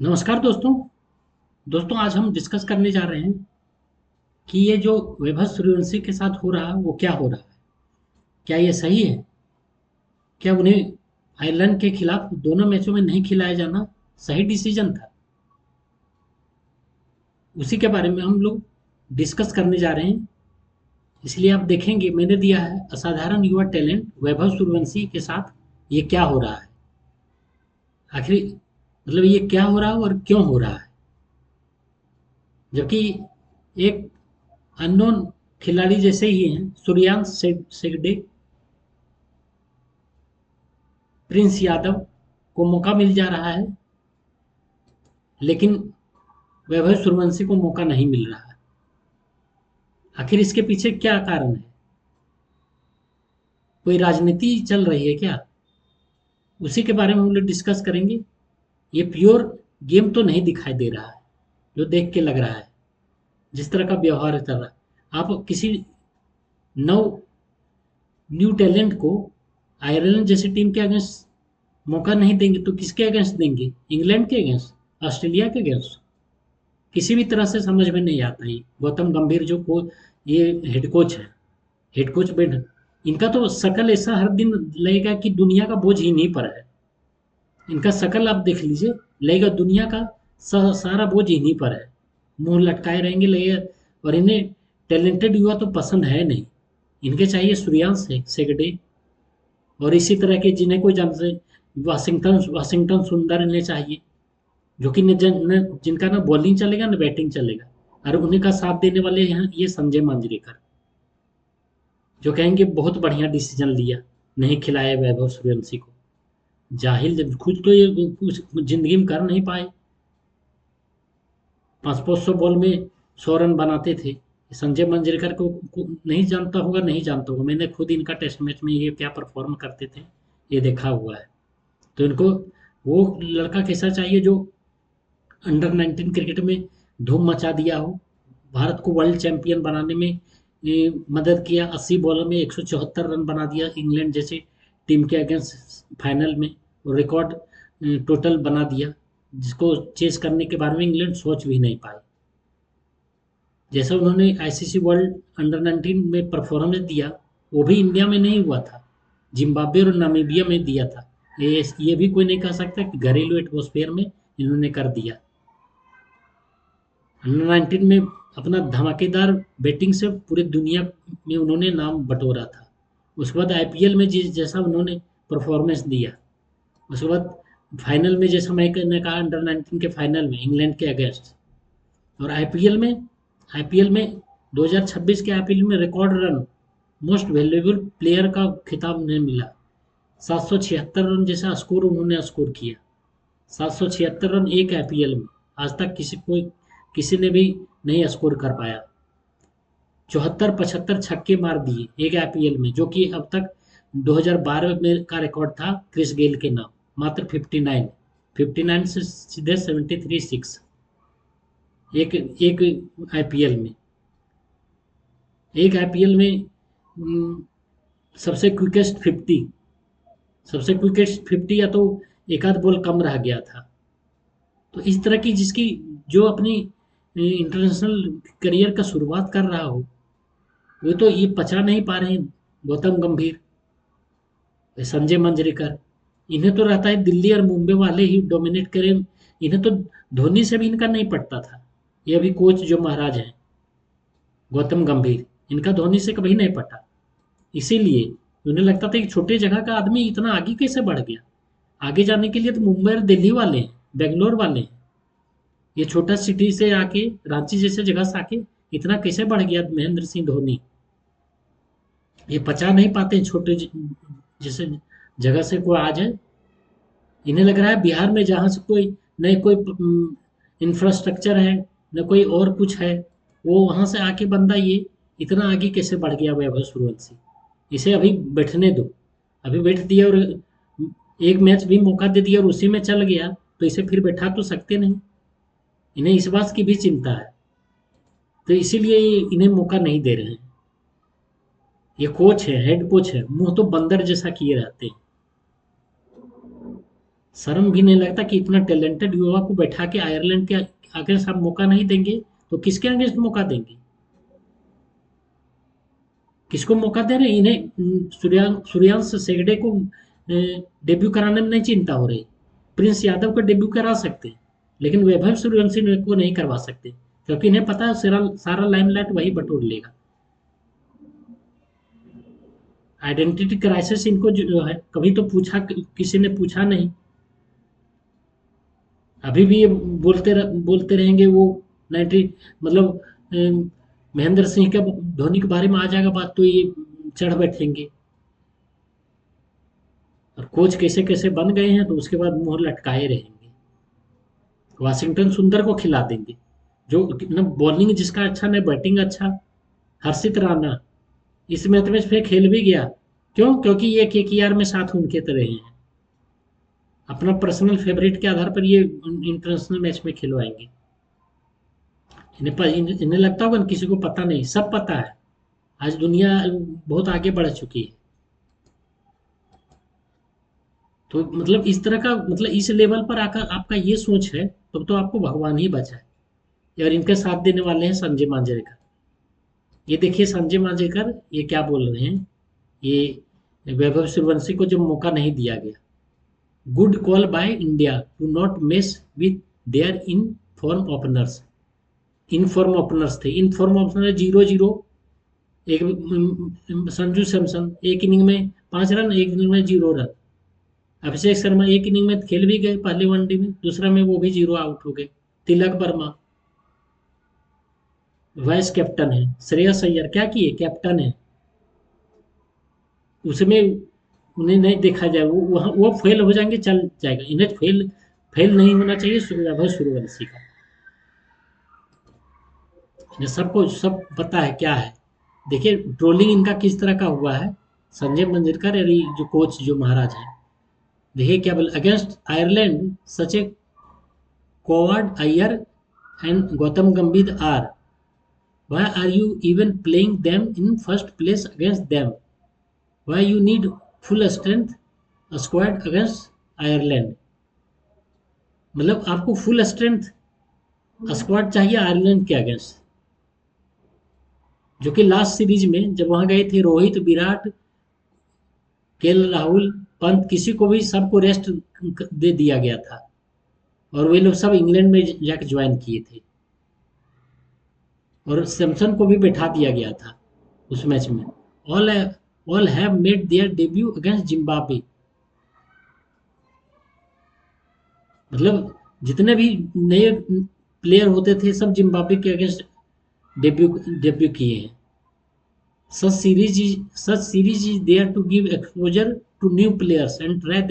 नमस्कार दोस्तों। आज हम डिस्कस करने जा रहे हैं कि ये जो वैभव सूर्यवंशी के साथ हो रहा है वो क्या हो रहा है। क्या ये सही है? क्या उन्हें आयरलैंड के खिलाफ दोनों मैचों में नहीं खिलाया जाना सही डिसीजन था? उसी के बारे में हम लोग डिस्कस करने जा रहे हैं। इसलिए आप देखेंगे मैंने दिया है असाधारण युवा टैलेंट वैभव सूर्यवंशी के साथ ये क्या हो रहा है। आखिर मतलब ये क्या हो रहा है और क्यों हो रहा है, जबकि एक अननोन खिलाड़ी जैसे ही हैं सूर्यांश सेगडे, प्रिंस यादव को मौका मिल जा रहा है, लेकिन वैभव सूर्यवंशी को मौका नहीं मिल रहा है। आखिर इसके पीछे क्या कारण है? कोई राजनीति चल रही है क्या? उसी के बारे में हम लोग डिस्कस करेंगे। ये प्योर गेम तो नहीं दिखाई दे रहा है जो देख के लग रहा है। जिस तरह का व्यवहार चल रहा है, आप किसी नव न्यू टैलेंट को आयरलैंड जैसी टीम के अगेंस्ट मौका नहीं देंगे तो किसके अगेंस्ट देंगे? इंग्लैंड के अगेंस्ट? ऑस्ट्रेलिया के अगेंस्ट? किसी भी तरह से समझ में नहीं आता। ये गौतम गंभीर जो ये हेड कोच है, हेड कोच बेड, इनका तो शकल ऐसा हर दिन लगेगा कि दुनिया का बोझ इन्हीं पर है। इनका शकल आप देख लीजिए, लगेगा दुनिया का सारा बोझ इन्हीं पर है। मुंह लटकाए रहेंगे लगेगा। और इन्हें टैलेंटेड युवा तो पसंद है नहीं, इनके चाहिए सूर्यांश सेगडे और इसी तरह के जिन्हें कोई जानते, वाशिंगटन वाशिंगटन सुंदर इन्हें चाहिए, जो कि जिनका ना बॉलिंग चलेगा ना बैटिंग चलेगा। और उन्हीं का साथ देने वाले हैं ये संजय मांजरेकर, जो कहेंगे बहुत बढ़िया डिसीजन लिया, नहीं खिलाया वैभव सूर्यवंशी को। जाहिल जब खुद तो ये कुछ जिंदगी में कर नहीं पाए। 500 बॉल में 100 रन बनाते थे। संजय मंजरेकर को नहीं जानता होगा, नहीं जानता होगा। मैंने खुद इनका टेस्ट मैच में ये क्या परफॉर्म करते थे ये देखा हुआ है। तो इनको वो लड़का कैसा चाहिए जो अंडर 19 क्रिकेट में धूम मचा दिया हो, भारत को वर्ल्ड चैंपियन बनाने में मदद किया। 80 बॉलों में 174 रन बना दिया इंग्लैंड जैसे टीम के अगेंस्ट फाइनल में, रिकॉर्ड टोटल बना दिया, जिसको चेस करने के बारे में इंग्लैंड सोच भी नहीं पाई। जैसा उन्होंने आईसीसी वर्ल्ड अंडर 19 में परफॉर्मेंस दिया, वो भी इंडिया में नहीं हुआ था, जिम्बाब्वे और नामीबिया में दिया था। ये भी कोई नहीं कह सकता कि घरेलू एटमोस्फेयर में इन्होंने कर दिया। अंडर 19 में अपना धमाकेदार बैटिंग से पूरी दुनिया में उन्होंने नाम बटोरा था। उसके बाद आईपीएल में जैसा उन्होंने परफॉर्मेंस दिया, उसके बाद फाइनल में जैसा मैंने कहा अंडर 19 के फाइनल में इंग्लैंड के अगेंस्ट, और आईपीएल में 2026 के आईपीएल में record run, most valuable player का खिताब उन्हें मिला। 776 रन जैसा स्कोर उन्होंने स्कोर किया। 776 रन एक आईपीएल में आज तक किसी ने भी नहीं स्कोर कर पाया। 74-75 छक्के मार दिए एक आईपीएल में, जो कि अब तक 2012 में का रिकॉर्ड था क्रिस गेल के नाम। मात्र 59 से सीधे 73 सिक्स एक एक आईपीएल में। एक आईपीएल में सबसे क्विकेस्ट 50, या तो एक आध बॉल कम रह गया था। तो इस तरह की जिसकी जो अपनी इंटरनेशनल करियर का शुरुआत कर रहा हो, वो तो ये पचा नहीं पा रहे हैं। गौतम गंभीर, संजय मंजरेकर, इन्हें तो रहता है दिल्ली और मुंबई वाले ही डोमिनेट करें। इन्हें तो धोनी से भी इनका नहीं पड़ता था। ये अभी कोच जो महाराज हैं गौतम गंभीर, इनका धोनी से कभी नहीं पटा। इसीलिए उन्हें लगता था कि छोटे जगह का आदमी इतना आगे कैसे बढ़ गया। आगे जाने के लिए तो मुंबई और दिल्ली वाले हैं, बेंगलोर वाले हैं। ये छोटा सिटी से आके, रांची जैसे जगह से आके इतना कैसे बढ़ गया महेंद्र सिंह धोनी। ये पचा नहीं पाते हैं छोटे जैसे जगह से कोई आ जाए। इन्हें लग रहा है बिहार में जहाँ से कोई न कोई इंफ्रास्ट्रक्चर है, न कोई और कुछ है, वो वहाँ से आके बंदा ये इतना आगे कैसे बढ़ गया वैभव सूर्यवंशी। इसे अभी बैठने दो। अभी बैठ दिया और एक मैच भी मौका दे दिया और उसी में चल गया, तो इसे फिर बैठा तो सकते नहीं। इन्हें इस बात की भी चिंता है, तो इसीलिए इन्हें मौका नहीं दे रहे हैं। ये कोच है, हेड कोच है, मुंह तो बंदर जैसा किए रहते हैं। शर्म भी नहीं लगता कि इतना टैलेंटेड युवा को बैठा के आयरलैंड के अगेंस्ट आप मौका नहीं देंगे तो किसके अगेंस्ट मौका देंगे? किसको मौका दे रहे हैं इन्हें? सूर्यांश सेगड़े को डेब्यू कराने में नहीं चिंता हो रही। प्रिंस यादव को डेब्यू करा सकते हैं, लेकिन वैभव सूर्यवंशी को नहीं करवा सकते, क्योंकि इन्हें पता है सारा सारा लाइमलाइट वही बटोर लेगा। आइडेंटिटी क्राइसिस इनको जो है, कभी तो पूछा, किसी ने पूछा नहीं। अभी भी ये बोलते रहेंगे वो 90, मतलब महेंद्र सिंह का, धोनी के बारे में आ जाएगा बात तो ये चढ़ बैठेंगे। और कोच कैसे कैसे बन गए हैं तो उसके बाद मुहर लटकाए रहेंगे। वाशिंगटन सुंदर को खिला देंगे, जो न बॉलिंग जिसका अच्छा न बैटिंग अच्छा। हर्षित राणा इस मैच में फिर खेल भी गया। क्यों? क्योंकि ये केकेआर में साथ उनके तरह हैं। अपना पर्सनल फेवरेट के आधार पर ये इंटरनेशनल मैच में खिलवाएंगे। इन्हें लगता होगा किसी को पता नहीं, सब पता है। आज दुनिया बहुत आगे बढ़ चुकी है। तो मतलब इस तरह का, मतलब इस लेवल पर आकर आपका ये सोच है, तो आपको भगवान ही बचा है। और इनके साथ देने वाले हैं संजय मांजरेकर। ये देखिए संजय मांजरेकर ये क्या बोल रहे हैं। ये वैभव सूर्यवंशी को जब मौका नहीं दिया गया, good call by India to not mess with their in form openers. In form openers थे, इन फॉर्म ओपनर 0-0। एक संजू सैमसन एक इनिंग में 5 रन, एक इनिंग में 0 रन। अभिषेक शर्मा एक इनिंग में खेल भी गए पहले वनडे में, दूसरा में वो भी 0 आउट हो गए। तिलक वर्मा वाइस कैप्टन है। श्रेयस अय्यर क्या किए? कैप्टन है। उसमें उन्हें नहीं देखा जाए, वो वहाँ वो फेल हो जाएंगे, चल जाएगा। इन्हें फेल फेल नहीं होना चाहिए वैभव सूर्यवंशी का। इन्हें सबको सब पता है क्या है। देखिए ट्रोलिंग इनका किस तरह का हुआ है। संजय मंजरेकर और ये जो कोच जो महाराज हैं, देखिए क्या बोले, against Ireland such A coward Iyer and Gautam गंभीर are, why are you even playing them in first place against them? Why you need full strength squad against Ireland? मतलब आपको फुल स्ट्रेंथ स्क्वाड चाहिए आयरलैंड के अगेंस्ट, जो कि last series में जब वहां गए थे रोहित, विराट, केएल राहुल, पंत, किसी को भी सबको रेस्ट दे दिया गया था। और वे लोग सब इंग्लैंड में जाकर ज्वाइन किए थे। और सैमसन को भी बैठा दिया गया था उस मैच में। All all have made their debut against Zimbabwe. मतलब जितने भी नए प्लेयर होते थे सब जिम्बाब्वे के अगेंस्ट डेब्यू डेब्यू किए हैं। Such series is there to give exposure to new players and try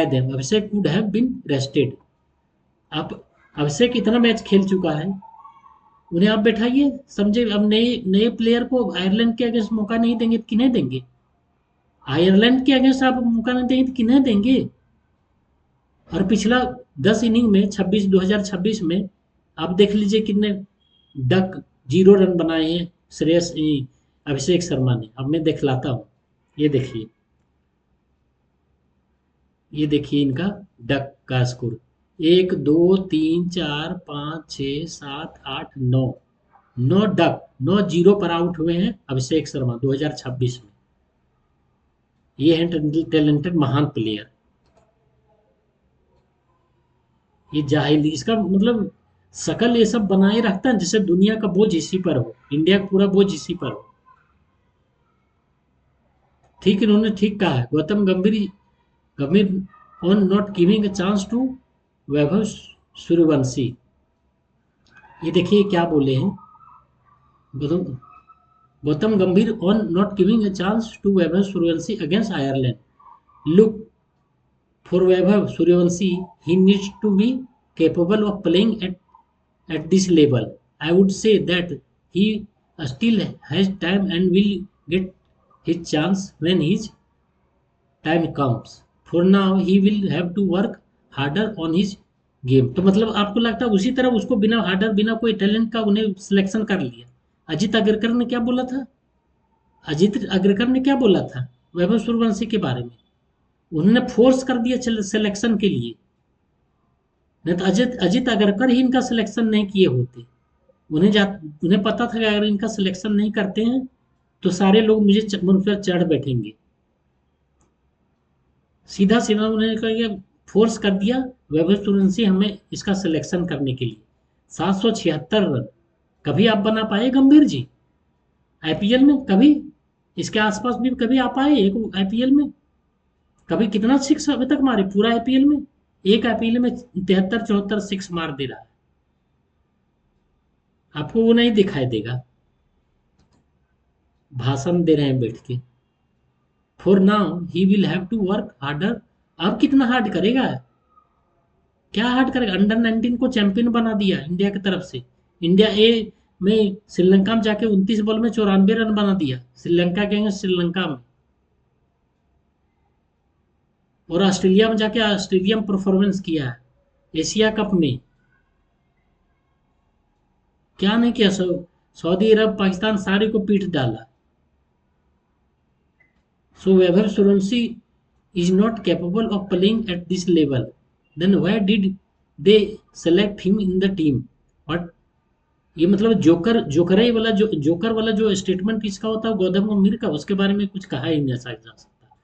them. Abhishek would have been rested. आप अभिषेक इतना मैच खेल चुका है, उन्हें आप बैठाइए। समझे? अब नए नए प्लेयर को आयरलैंड के अगेंस्ट मौका नहीं देंगे तो किन्हें देंगे? आयरलैंड के अगेंस्ट आप मौका नहीं देंगे तो किन्हें देंगे? और पिछला 10 इनिंग में 2026 में आप देख लीजिए कितने डक 0 रन बनाए हैं अभिषेक शर्मा ने। अब मैं दिखलाता हूँ। ये देखिए, ये देखिए इनका डक का स्कोर 1 2 3 4 5 6 7 8 9। 9 डक, 9 0 पर आउट हुए हैं अभिषेक शर्मा 2026 में। ये है टैलेंटेड महान प्लेयर। ये जाहिल, इसका मतलब शकल ये सब बनाए रखता है जैसे दुनिया का बोझ इसी पर हो, इंडिया का पूरा बोझ इसी पर हो। ठीक, इन्होंने ठीक कहा है। Gautam Gambhir on not giving a chance to Vaibhav Suryavanshi. ये देखिए क्या बोले हैं Gautam Gautam Gambhir on not giving a chance to Vaibhav Suryavanshi against Ireland. Look for Vaibhav Suryavanshi, he needs to be capable of playing at this level. I would say that he still has time and will get his chance when his time comes. For now, he will have to work harder on his game. तो मतलब आपको लगता है उसी तरह उसको बिना harder, बिना कोई टैलेंट का उन्हें सिलेक्शन कर लिया। अजीत अग्रकर ने क्या बोला था? अजीत अग्रकर ने क्या बोला था वैभव सूर्यवंशी के बारे में? उन्होंने फोर्स कर दिया सिलेक्शन के लिए, नहीं तो अजित अजित अगरकर ही इनका सिलेक्शन नहीं किए होते। उन्हें पता था कि अगर इनका सिलेक्शन नहीं करते हैं तो सारे लोग मुझ पर चढ़ बैठेंगे। सीधा सीधा उन्होंने कहा कि फोर्स कर दिया वैभव सूर्यवंशी हमें इसका सिलेक्शन करने के लिए। 776 रन कभी आप बना पाए गंभीर जी आईपीएल में? कभी इसके आसपास भी कभी आ पाए एक आईपीएल में? कभी कितना सिक्स अभी तक मारे पूरा आईपीएल में? एक आईपीएल में 73-74 सिक्स मार दे रहा है। आपको वो नहीं दिखाई देगा, भाषण दे रहे हैं बैठ के। For now he will have to work harder. अब कितना हार्ड करेगा? क्या हार्ड करेगा? अंडर 19 को चैंपियन बना दिया इंडिया की तरफ से। इंडिया ए में श्रीलंका में जाके 29 बॉल में 94 रन बना दिया, श्रीलंका के अगेंस्ट श्रीलंका में। और ऑस्ट्रेलिया में जाके ऑस्ट्रेलिया में परफॉर्मेंस किया है एशिया कप में। क्या नहीं किया? सऊदी अरब पाकिस्तान सारे को पीट डाला। सो Vaibhav Suryavanshi is not capable of playing at this level, then why did they select him in the team? What? ये मतलब जोकर वाला जो स्टेटमेंट इसका होता है गौतम गंभीर का, उसके बारे में कुछ कहा ही नहीं जा सकता।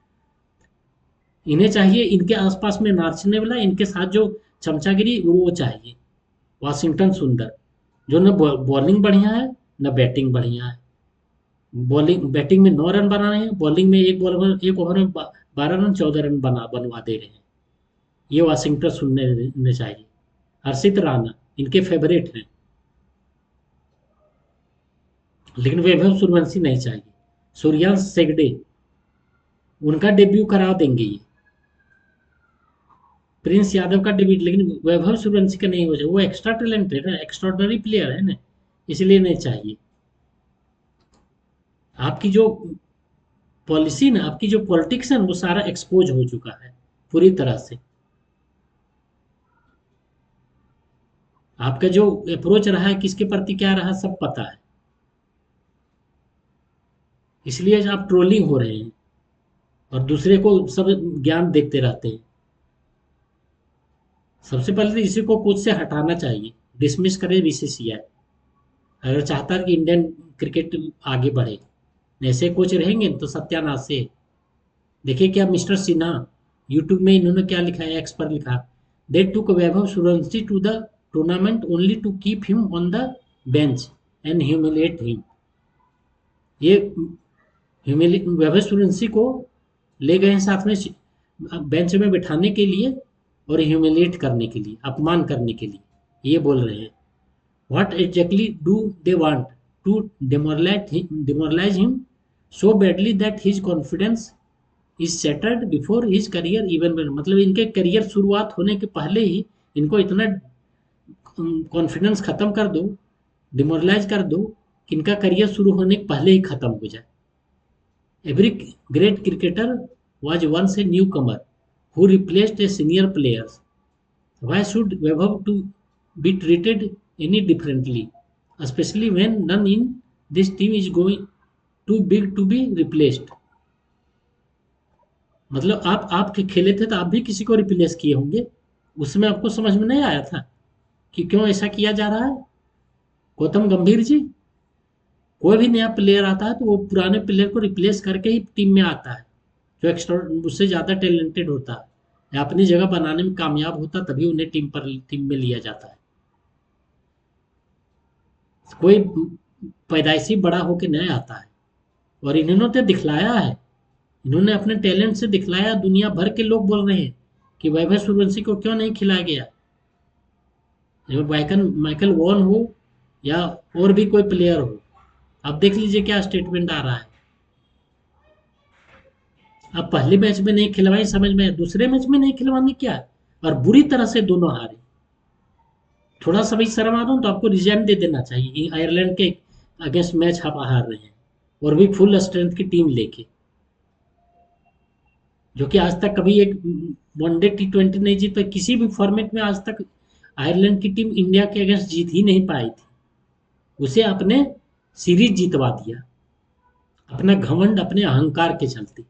इन्हें चाहिए इनके आसपास में नाचने वाला, इनके साथ जो चमचागिरी वो चाहिए। वाशिंगटन सुंदर जो न बॉलिंग बढ़िया है न बैटिंग बढ़िया है। बैटिंग में 9 रन बनाए हैं, बॉलिंग में एक ओवर में 12 रन 14 रन बनवा दे रहे हैं। ये वाशिंगटन सुनने चाहिए। हर्षित राणा इनके फेवरेट हैं, लेकिन वैभव सूर्यवंशी नहीं चाहिए। सूर्यांश हेगड़े उनका डेब्यू करा देंगे ये। प्रिंस यादव का डेब्यू, लेकिन वैभव सूर्यवंशी का नहीं हो जाए। वो एक्स्ट्रा टैलेंटेड है, एक्स्ट्रॉर्डनरी प्लेयर है ना, इसलिए नहीं चाहिए। आपकी जो पॉलिसी ना, आपकी जो पॉलिटिक्स है वो सारा एक्सपोज हो चुका है पूरी तरह से। आपका जो अप्रोच रहा है किसके प्रति क्या रहा सब पता है, इसलिए आप ट्रोलिंग हो रहे हैं और दूसरे को सब ज्ञान देखते रहते हैं। सबसे पहले तो इसी को कोच से हटाना चाहिए, डिसमिस करे बीसीसीआई अगर चाहता है कि इंडियन क्रिकेट आगे बढ़े। ऐसे कोच रहेंगे तो सत्यानाश से। देखिए क्या मिस्टर सिन्हा यूट्यूब में इन्होंने क्या लिखा है, एक्स पर लिखा, they took Vaibhav Suryavanshi to the tournament only to keep him on the bench and humiliate him. ये वैभव सूर्यवंशी को ले गए हैं साथ में बेंच में बिठाने के लिए और ह्यूमिलिएट करने के लिए, अपमान करने के लिए। ये बोल रहे हैं what exactly do they want to demoralize him so badly that his confidence is shattered before his career even began। मतलब इनके करियर शुरुआत होने के पहले ही इनको इतना कॉन्फिडेंस खत्म कर दो, डिमोरलाइज कर दो कि इनका करियर शुरू होने के पहले ही खत्म हो जाए। Every great cricketer was once a newcomer who replaced a senior player. Why should Vaibhav to be treated any differently, especially when none in this team is going too big to be replaced? मतलब आप खेले थे तो आप भी किसी को replace किए होंगे, उसमें आपको समझ में नहीं आया था कि क्यों ऐसा किया जा रहा है? गौतम गंभीर जी, कोई भी नया प्लेयर आता है तो वो पुराने प्लेयर को रिप्लेस करके ही टीम में आता है, जो एक्स्ट्रा उससे ज़्यादा टैलेंटेड होता है या अपनी जगह बनाने में कामयाब होता तभी उन्हें टीम में लिया जाता है। कोई पैदाइशी बड़ा होके नहीं आता है। और इन्होंने तो दिखलाया है, इन्होंने अपने टैलेंट से दिखलाया। दुनिया भर के लोग बोल रहे हैं कि वैभव सूर्यवंशी को क्यों नहीं खिलाया गया। माइकल वॉन हो या और भी कोई प्लेयर हो, अब देख लीजिए क्या स्टेटमेंट आ रहा है। अब पहले मैच में नहीं खिलवाई समझ में, दूसरे मैच में नहीं खिलवाने क्या, और बुरी तरह से दोनों हारे। थोड़ा सा भी शर्म आ रहा हूँ तो आपको रिजाइन दे देना चाहिए। आयरलैंड के अगेंस्ट मैच आप हार रहे हैं और भी फुल स्ट्रेंथ की टीम लेके, जो कि आज तक कभी एक वनडे T20 नहीं जीत पाई। किसी भी फॉर्मेट में आज तक आयरलैंड की टीम इंडिया के अगेंस्ट जीत ही नहीं पाई थी। उसे अपने सीरीज जीतवा दिया, अपना घमंड अपने अहंकार के चलते।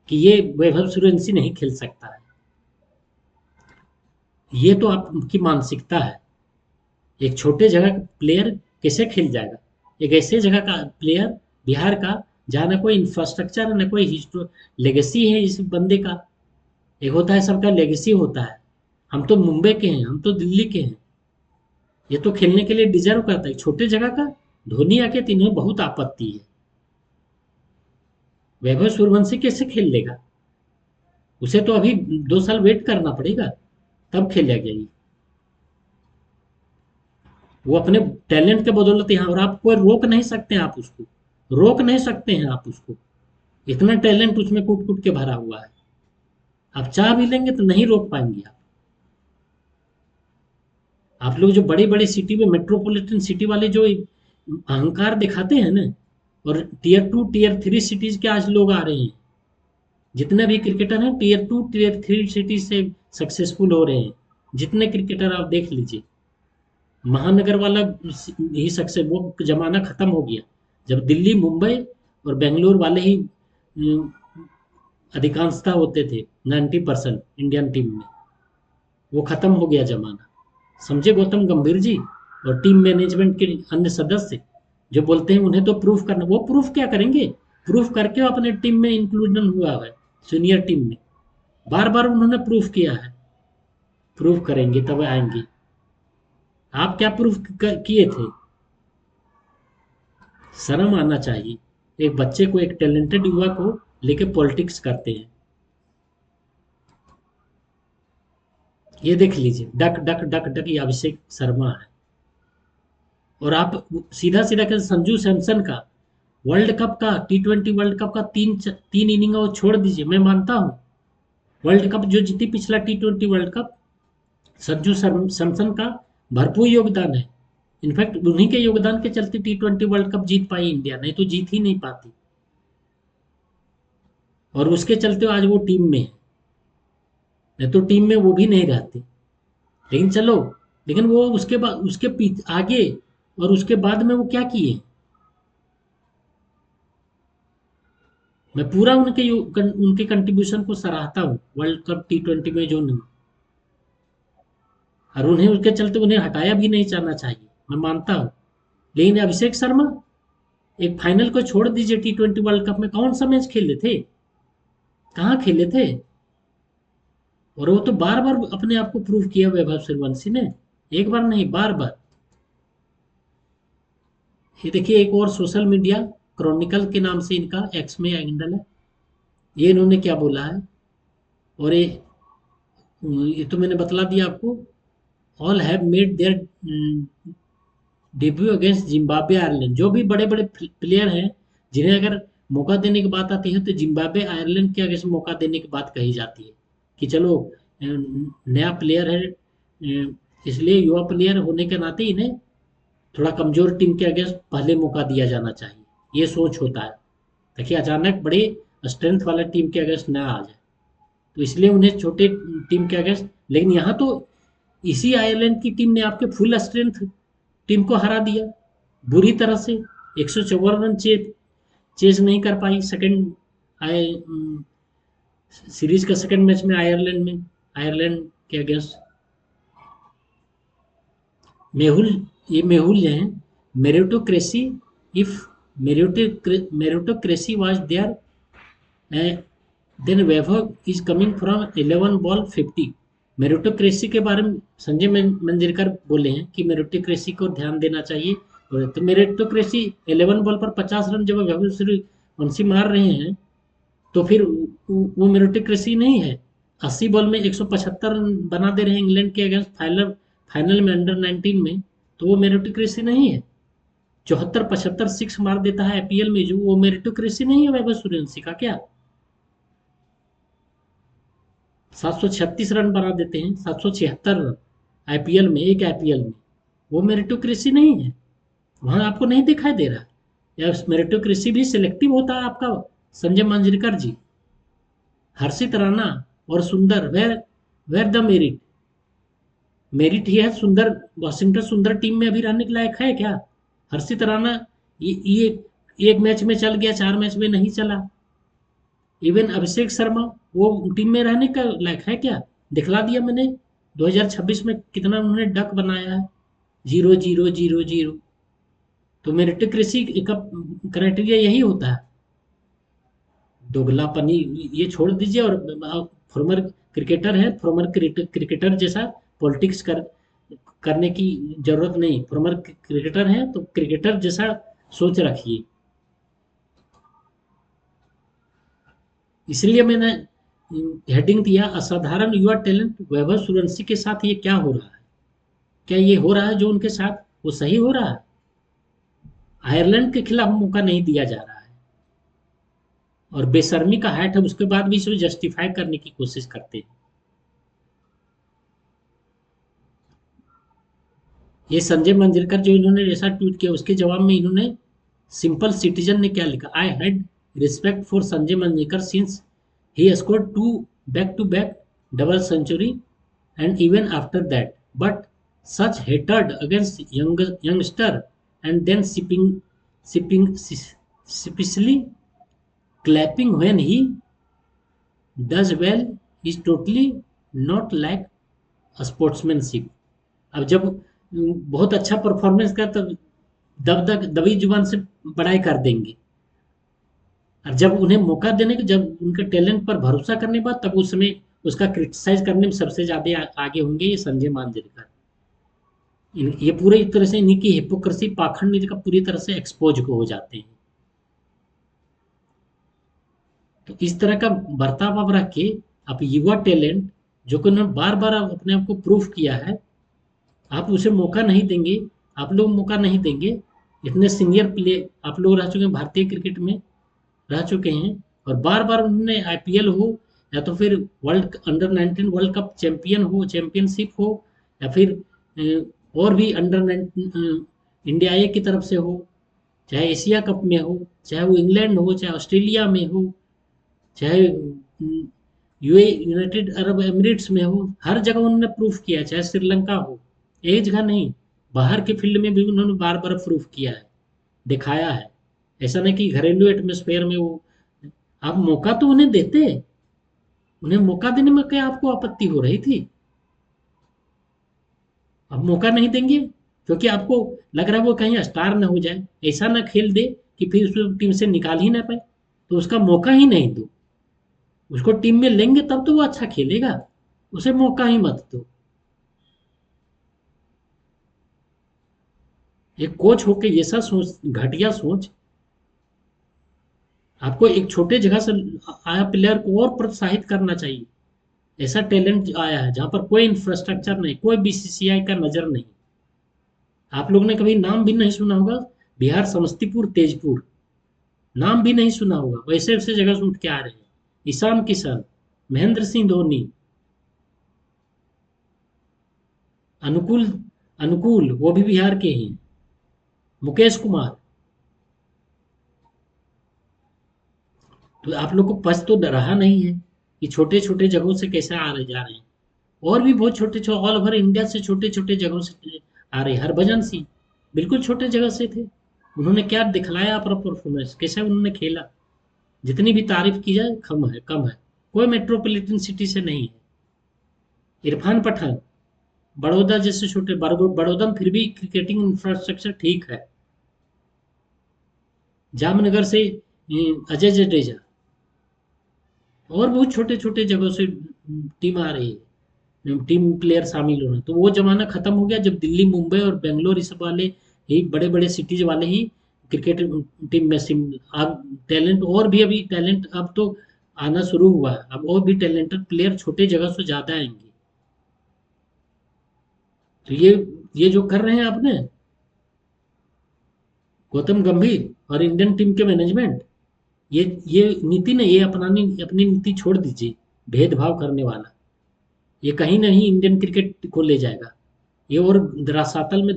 कि ये वैभव सूर्यवंशी नहीं खेल सकता है। ये तो आपकी मानसिकता है। एक छोटे जगह का प्लेयर कैसे खेल जाएगा? एक ऐसे जगह का प्लेयर बिहार का, जहाँ ना कोई इंफ्रास्ट्रक्चर है, ना कोई लेगेसी है इस बंदे का। एक होता है सबका लेगेसी होता है। हम तो मुंबई के हैं, हम तो दिल्ली के हैं। ये तो खेलने के लिए डिजर्व करता है। छोटे जगह का धोनी आके तो इन्हें बहुत आपत्ति है। वैभव सूर्यवंशी कैसे खेल लेगा? उसे तो अभी 2 साल वेट करना पड़ेगा, तब खेलेगा ये। वो अपने टैलेंट के बदौलत यहाँ, और आप कोई रोक नहीं सकते हैं, आप उसको रोक नहीं सकते हैं आप उसको। इतना टैलेंट उसमें कूट कूट के भरा हुआ है। आप चाह भी लेंगे तो नहीं रोक पाएंगे आप। आप लोग जो बड़ी बड़ी सिटी में, मेट्रोपॉलिटन सिटी वाले जो अहंकार दिखाते हैं ना, और टीयर 2 टीयर 3 सिटीज के आज लोग आ रहे हैं। जितने भी क्रिकेटर हैं टीयर 2 टीयर 3 सिटीज से सक्सेसफुल हो रहे हैं। जितने क्रिकेटर आप देख लीजिए, महानगर वाला ही सक्सेस, वो जमाना खत्म हो गया। जब दिल्ली, मुंबई और बेंगलोर वाले ही अधिकांशता होते थे, 90% इंडियन टीम में, वो खत्म हो गया जमाना। समझे गौतम गंभीर जी? और टीम मैनेजमेंट के अन्य सदस्य जो बोलते हैं उन्हें तो प्रूफ करना, वो प्रूफ क्या करेंगे? प्रूफ करके वो अपने टीम में इंक्लूजन हुआ है, सीनियर टीम में बार बार उन्होंने प्रूफ किया है। प्रूफ करेंगे तब आएंगे। आप क्या प्रूफ किए थे? शर्म आना चाहिए। एक बच्चे को, एक टैलेंटेड युवा को लेके पॉलिटिक्स करते हैं। ये देख लीजिए, डक डक डक डक, ये अभिषेक शर्मा है। और आप सीधा सीधा कर, संजू सैमसन का वर्ल्ड कप का, T20 वर्ल्ड कप का तीन इनिंग वो छोड़ दीजिए। मैं मानता हूँ वर्ल्ड कप जो जीती पिछला T20 world cup, Sanju Samson का भरपूर योगदान है। इनफैक्ट उन्हीं के योगदान के चलते T20 वर्ल्ड कप जीत पाई इंडिया, नहीं तो जीत ही नहीं पाती। और उसके चलते आज वो टीम में है, नहीं तो टीम में वो भी नहीं रहते। लेकिन चलो, लेकिन वो उसके बाद, उसके आगे और उसके बाद में वो क्या किए? मैं पूरा उनके कंट्रीब्यूशन को सराहता हूँ वर्ल्ड कप T20 में जो नहीं। और उन्हें उसके चलते उन्हें हटाया भी नहीं जाना चाहिए, मैं मानता हूँ। लेकिन अभिषेक शर्मा, एक फाइनल को छोड़ दीजिए, T20 वर्ल्ड कप में कौन सा मैच खेले थे? कहाँ खेले थे? और वो तो बार बार अपने आप को प्रूव किया वैभव सूर्यवंशी ने, एक बार नहीं, बार बार। ये देखिए, एक और सोशल मीडिया क्रॉनिकल के नाम से इनका एक्स में हैंडल है। ये इन्होंने क्या बोला है? और ये तो मैंने बतला दिया आपको। All have made their debut against Zimbabwe Ireland. जो भी बड़े बड़े प्लेयर हैं, जिन्हें अगर मौका देने की बात आती है, तो जिम्बाब्वे आयरलैंड के अगेंस्ट मौका देने की बात कही जाती है कि चलो नया प्लेयर है, इसलिए युवा प्लेयर होने के नाते इन्हें थोड़ा कमजोर टीम के अगेंस्ट पहले मौका दिया जाना चाहिए। ये सोच होता है, ताकि अचानक बड़े स्ट्रेंथ वाला टीम के अगेंस्ट ना आ जाए, तो इसलिए उन्हें छोटे टीम के अगेंस्ट। लेकिन यहाँ तो इसी आयरलैंड की टीम ने आपके फुल स्ट्रेंथ टीम को हरा दिया बुरी तरह से। 154 रन चेज नहीं कर पाई सेकंड आए सीरीज का सेकंड मैच में, आयरलैंड के अगेंस्ट। मेहुल, ये मेहुल जो हैं, meritocracy, if meritocracy was there, then Vaibhav is coming from 11 ball 50। Meritocracy के बारे में संजय मंजरेकर बोले हैं कि मेरिटोक्रेसी को ध्यान देना चाहिए। तो मेरिटोक्रेसी 11 बॉल पर 50 रन जब वैभव सूर्यवंशी मार रहे हैं, तो फिर वो मेरिटोक्रेसी नहीं है। 80 बॉल में 175 रन बना दे रहे हैं इंग्लैंड के अगेंस्ट फाइनल में, अंडर 19 में, तो वो मेरिटोक्रेसी नहीं है। 74-75 सिक्स मार देता है IPL में, जो वो मेरिटोक्रेसी नहीं है वैभव सूर्यवंशी का क्या? 736 रन बना देते हैं, 776 रन IPL में, एक IPL में। वो मेरिटोक्रेसी नहीं है, वहां आपको नहीं दिखाई दे रहा। या मेरिटोक्रेसी भी सिलेक्टिव होता है आपका संजय मांजरेकर जी। हर्षित राणा और Sundar, where where the merit? Merit ही है सुंदर, वॉशिंगटन सुंदर टीम में अभी रहने के लायक है क्या? हर्षित राणा ये एक मैच में चल गया, 4 मैच में नहीं चला। इवन अभिषेक शर्मा, वो टीम में रहने का लायक है क्या? दिखला दिया मैंने 2026 में कितना उन्होंने डक बनाया है, 0 0 0 0। तो मेरिटोक्रेसी का क्राइटेरिया यही होता है। दोगलापनी ये छोड़ दीजिए, और फॉर्मर क्रिकेटर है, फॉर्मर क्रिकेटर जैसा पॉलिटिक्स करने की जरूरत नहीं। फॉर्मर क्रिकेटर है तो क्रिकेटर जैसा सोच रखिए। इसलिए मैंने हेडिंग दिया, असाधारण युवा टैलेंट वैभव सूर्यवंशी के साथ ये क्या हो रहा है? क्या ये हो रहा है जो उनके साथ वो सही हो रहा है? आयरलैंड के खिलाफ मौका नहीं दिया जा रहा है, और बेशर्मी का हैट है, उसके बाद भी इसे जस्टिफाई करने की कोशिश करते हैं। ये संजय मंजरेकर जो इन्होंने जैसा ट्वीट किया, उसके जवाब में इन्होंने, सिंपल सिटीजन ने क्या लिखा, I had respect for Sanjay Manjrekar since he scored 2 back to back double century and even after that, but such hatred against youngster and then sipping sheepishly clapping when he does well is totally not like a sportsmanship। अब जब बहुत अच्छा performance का, तब दबी जुबान से बड़ाई कर देंगे, और जब उन्हें मौका देने के, जब उनके टैलेंट पर भरोसा करने के बाद, तब उस समय उसका क्रिटिसाइज करने में सबसे ज्यादा आगे होंगे ये संजय मांजरेकर। ये पूरी तरह से इनकी हिपोक्रेसी, पाखंड का पूरी तरह से एक्सपोज हो जाते हैं। तो इस तरह का बर्ताव आप रख के, आप युवा टैलेंट जो कि उन्होंने बार बार अपने आप को प्रूफ किया है, आप उसे मौका नहीं देंगे, आप लोग मौका नहीं देंगे। इतने सीनियर प्लेयर आप लोग रह चुके हैं, भारतीय क्रिकेट में रह चुके हैं, और बार बार उन्होंने आईपीएल हो, या तो फिर world under 19 world cup champion हो, चैंपियनशिप हो, या फिर और भी अंडर 19 इंडिया ए की तरफ से हो, चाहे एशिया कप में हो, चाहे वो इंग्लैंड हो, चाहे ऑस्ट्रेलिया में हो, चाहे यूए यूनाइटेड अरब एमिरेट्स में हो, हर जगह उन्होंने प्रूफ किया है। चाहे श्रीलंका हो, एक जगह नहीं, बाहर के फील्ड में भी उन्होंने बार बार प्रूफ किया है, दिखाया है। ऐसा नहीं कि घरेलू एटमोस्फेयर में वो, आप मौका तो उन्हें देते, उन्हें मौका देने में क्या आपको आपत्ति हो रही थी? अब मौका नहीं देंगे क्योंकि आपको लग रहा है वो कहीं स्टार ना हो जाए, ऐसा ना खेल दे कि फिर उसको टीम से निकाल ही ना पाए, तो उसका मौका ही नहीं दो। उसको टीम में लेंगे तब तो वो अच्छा खेलेगा, उसे मौका ही मत दो। एक कोच होके ऐसा सोच, घटिया सोच। आपको एक छोटे जगह से आया प्लेयर को और प्रोत्साहित करना चाहिए। ऐसा टैलेंट आया है जहां पर कोई इंफ्रास्ट्रक्चर नहीं, कोई बीसीसीआई का नजर नहीं। आप लोगों ने कभी नाम भी नहीं सुना होगा, बिहार समस्तीपुर तेजपुर, नाम भी नहीं सुना होगा, वैसे वैसे जगह से उठ के आ रहे हैं। ईशान किशन, महेंद्र सिंह धोनी, अनुकूल, अनुकूल वो भी बिहार के हैं, मुकेश कुमार। तो आप लोग को पच तो रहा नहीं है कि छोटे छोटे जगहों से कैसे आ रहे जा रहे हैं। और भी बहुत छोटे छोटे ऑल ओवर इंडिया से छोटे छोटे जगहों से आ रहे। हरभजन सिंह बिल्कुल छोटे जगह से थे, उन्होंने क्या दिखलाया अपना परफॉर्मेंस, कैसे उन्होंने खेला। जितनी भी तारीफ की जाए कम है, कम है। कोई मेट्रोपॉलिटन सिटी से नहीं है। इरफान पठान, बड़ौदा जैसे छोटे, बड़ौदा में फिर भी क्रिकेटिंग इंफ्रास्ट्रक्चर ठीक है। जामनगर से अजय जडेजा, और बहुत छोटे छोटे जगहों से टीम आ रही है, टीम प्लेयर शामिल हो रहे हैं। तो वो जमाना खत्म हो गया जब दिल्ली, मुंबई और बेंगलोर इस वाले ही बड़े बड़े सिटीज वाले ही क्रिकेट टीम में अब टैलेंट, और भी अभी टैलेंट अब तो आना शुरू हुआ है। अब और भी टैलेंटेड प्लेयर छोटे जगह से ज्यादा आएंगे। तो ये जो कर रहे हैं आपने, गौतम गंभीर और इंडियन टीम के मैनेजमेंट, ये नीति ने, ये अपनानी अपनी नीति छोड़ दीजिए, भेदभाव करने वाला। ये कहीं नहीं इंडियन क्रिकेट को ले जाएगा, ये और धराशातल में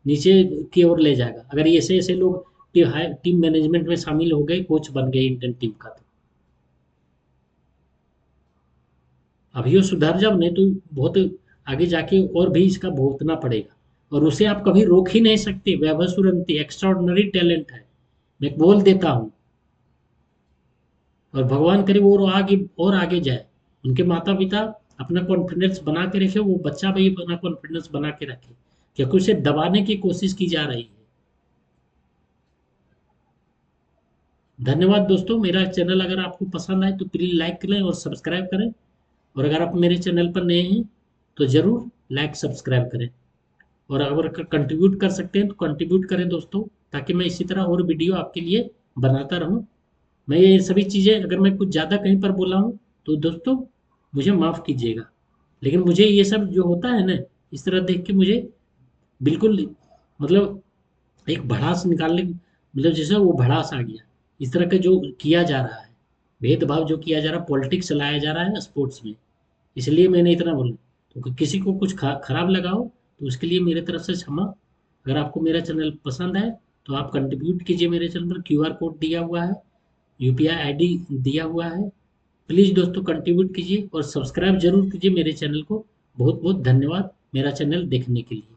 नीचे की ओर ले जाएगा। अगर ये ऐसे ऐसे लोग टीम मैनेजमेंट में शामिल हो गए, कोच बन गए इंडियन टीम का, तो अभी वो सुधर जाओ, नहीं तो बहुत आगे जाके और भी इसका भुगतना पड़ेगा। और उसे आप कभी रोक ही नहीं सकते। वैभव सूर्यवंशी एक्स्ट्राऑर्डिनरी टैलेंट है, मैं बोल देता हूँ। और भगवान करे वो और आगे जाए, उनके माता पिता अपना कॉन्फिडेंस बना के रखे, वो बच्चा भी अपना कॉन्फिडेंस बना के रखे, क्योंकि उसे दबाने की कोशिश की जा रही है। धन्यवाद दोस्तों, मेरा चैनल अगर आपको पसंद आए तो प्लीज़ लाइक करें और सब्सक्राइब करें, और अगर आप मेरे चैनल पर नए हैं तो ज़रूर लाइक सब्सक्राइब करें, और अगर कंट्रीब्यूट कर सकते हैं तो कंट्रीब्यूट करें दोस्तों, ताकि मैं इसी तरह और वीडियो आपके लिए बनाता रहूं। मैं ये सभी चीज़ें अगर मैं कुछ ज़्यादा कहीं पर बोला हूँ तो दोस्तों मुझे माफ़ कीजिएगा, लेकिन मुझे ये सब जो होता है ना, इस तरह देख के मुझे बिल्कुल, मतलब एक भड़ास निकालने, मतलब जैसे वो भड़ास आ गया, इस तरह का जो किया जा रहा है, भेदभाव जो किया जा रहा है, पॉलिटिक्स चलाया जा रहा है स्पोर्ट्स में, इसलिए मैंने इतना बोला। तो किसी को कुछ खराब लगा हो तो उसके लिए मेरे तरफ से क्षमा। अगर आपको मेरा चैनल पसंद है तो आप कंट्रीब्यूट कीजिए, मेरे चैनल पर क्यूआर कोड दिया हुआ है, यूपीआई आईडी दिया हुआ है। प्लीज़ दोस्तों कंट्रीब्यूट कीजिए और सब्सक्राइब जरूर कीजिए मेरे चैनल को। बहुत बहुत धन्यवाद मेरा चैनल देखने के लिए।